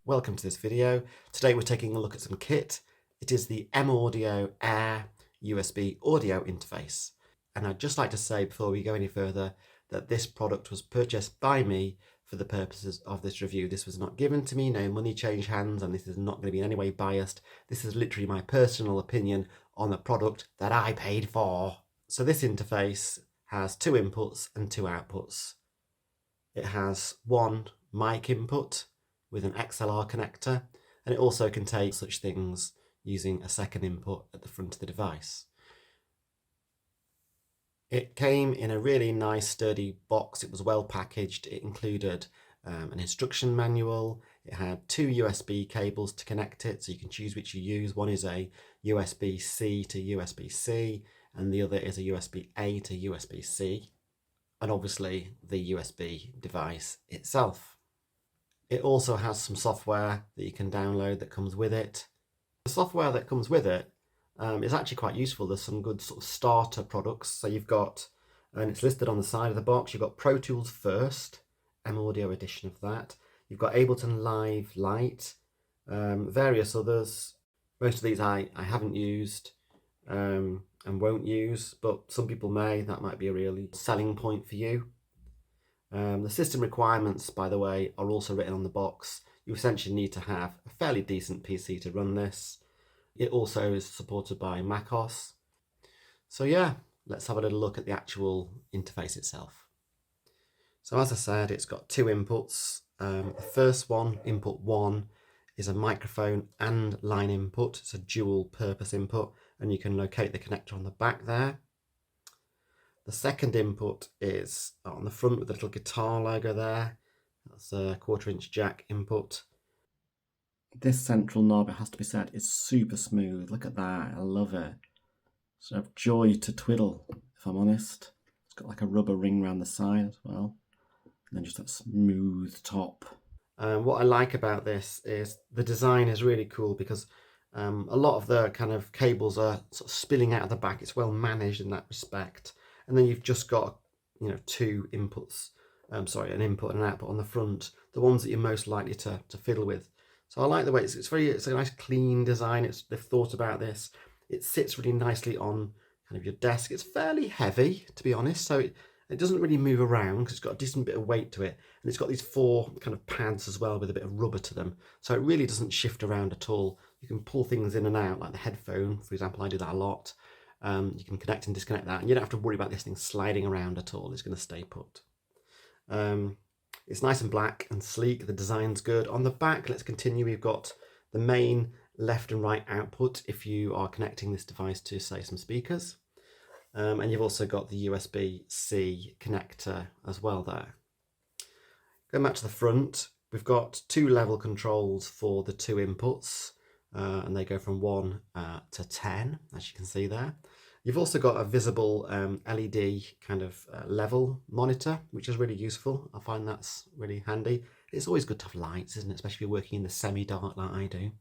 Welcome to this video. Today we're taking a look at some kit. It is the maudio Air USB audio interface. And I'd just like to say before we go any further that this product was purchased by me for the purposes of this review. This was not given to me, no money changed hands, and this is not going to be in any way biased. This is literally my personal opinion on the product that I paid for. So this interface has two inputs and two outputs. It has one mic input with an XLR connector, and it also can take such things using a second input at the front of the device. It came in a really nice sturdy box. It was well packaged. It included an instruction manual. It had two USB cables to connect it, so you can choose which you use. One is a USB-C to USB-C, and the other is a USB-A to USB-C, and obviously the USB device itself. It also has some software that you can download that comes with it. The software that comes with it is actually quite useful. There's some good sort of starter products. So you've got, and it's listed on the side of the box, you've got Pro Tools First, maudio edition of that. You've got Ableton Live Lite, various others. Most of these I haven't used and won't use, but some people may. That might be a really selling point for you. The system requirements, by the way, are also written on the box. You essentially need to have a fairly decent PC to run this. It also is supported by macOS. So yeah, let's have a little look at the actual interface itself. So as I said, it's got two inputs. The first one, input 1, is a microphone and line input. It's a dual purpose input, and you can locate the connector on the back there. The second input is on the front with the little guitar logo there. That's a 1/4" jack input. This central knob, it has to be said, is super smooth. Look at that, I love it. Sort of joy to twiddle, if I'm honest. It's got like a rubber ring around the side as well. And then just that smooth top. What I like about this is the design is really cool because a lot of the kind of cables are sort of spilling out of the back. It's well managed in that respect. And then you've just got, two inputs, an input and an output on the front, the ones that you're most likely to fiddle with. So I like the way it's a nice clean design. They've thought about this. It sits really nicely on kind of your desk. It's fairly heavy, to be honest, so it doesn't really move around because it's got a decent bit of weight to it. And it's got these 4 kind of pads as well with a bit of rubber to them. So it really doesn't shift around at all. You can pull things in and out, like the headphone, for example. I do that a lot. You can connect and disconnect that, and you don't have to worry about this thing sliding around at all. It's going to stay put. It's nice and black and sleek. The design's good. On the back, let's continue. We've got the main left and right output if you are connecting this device to, say, some speakers. And you've also got the USB-C connector as well there. Going back to the front, we've got 2 level controls for the 2 inputs. And they go from 1 to 10, as you can see there. You've also got a visible LED kind of level monitor, which is really useful. I find that's really handy. It's always good to have lights, isn't it? Especially if you're working in the semi-dark like I do.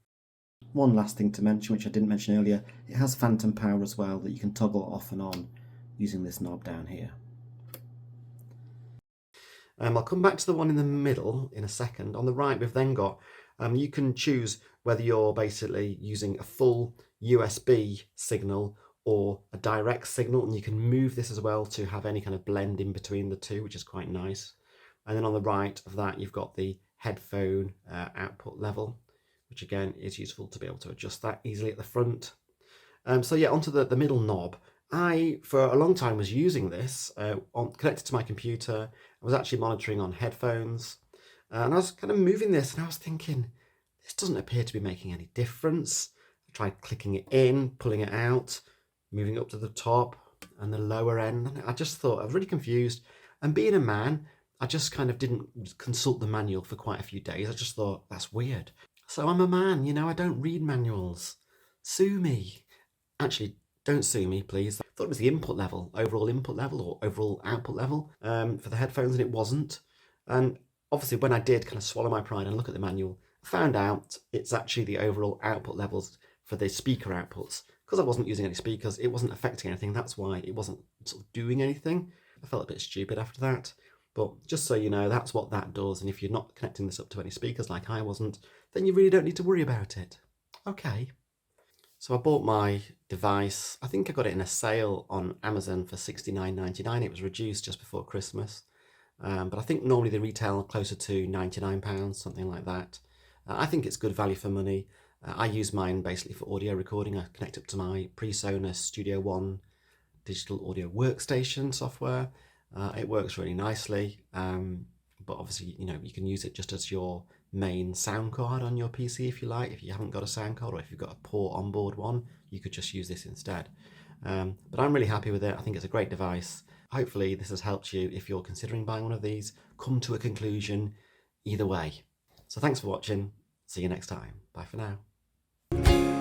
One last thing to mention, which I didn't mention earlier, it has phantom power as well that you can toggle off and on using this knob down here. I'll come back to the one in the middle in a second. On the right, we've then got, you can choose whether you're basically using a full USB signal or a direct signal, and you can move this as well to have any kind of blend in between the two, which is quite nice. And then on the right of that, you've got the headphone output level, which again is useful to be able to adjust that easily at the front. So yeah, onto the middle knob. I, for a long time, was using this connected to my computer. I was actually monitoring on headphones, and I was kind of moving this, and I was thinking, this doesn't appear to be making any difference. I tried clicking it in, pulling it out, moving up to the top and the lower end. And I just thought, I was really confused. And being a man, I just kind of didn't consult the manual for quite a few days. I just thought, that's weird. So I'm a man, I don't read manuals. Sue me. Actually, don't sue me, please. I thought it was the overall input level or overall output level for the headphones, and it wasn't. And obviously when I did kind of swallow my pride and look at the manual, I found out it's actually the overall output levels for the speaker outputs. Because I wasn't using any speakers, it wasn't affecting anything. That's why it wasn't sort of doing anything. I felt a bit stupid after that. But just so you know, that's what that does. And if you're not connecting this up to any speakers like I wasn't, then you really don't need to worry about it. Okay. So I bought my device. I think I got it in a sale on Amazon for $69.99. It was reduced just before Christmas. But I think normally they retail closer to £99, something like that. I think it's good value for money. I use mine basically for audio recording. I connect up to my PreSonus Studio One digital audio workstation software. It works really nicely, but obviously, you can use it just as your main sound card on your PC if you like. If you haven't got a sound card, or if you've got a poor onboard one, you could just use this instead. But I'm really happy with it. I think it's a great device. Hopefully, this has helped you if you're considering buying one of these. Come to a conclusion either way. So thanks for watching. See you next time. Bye for now.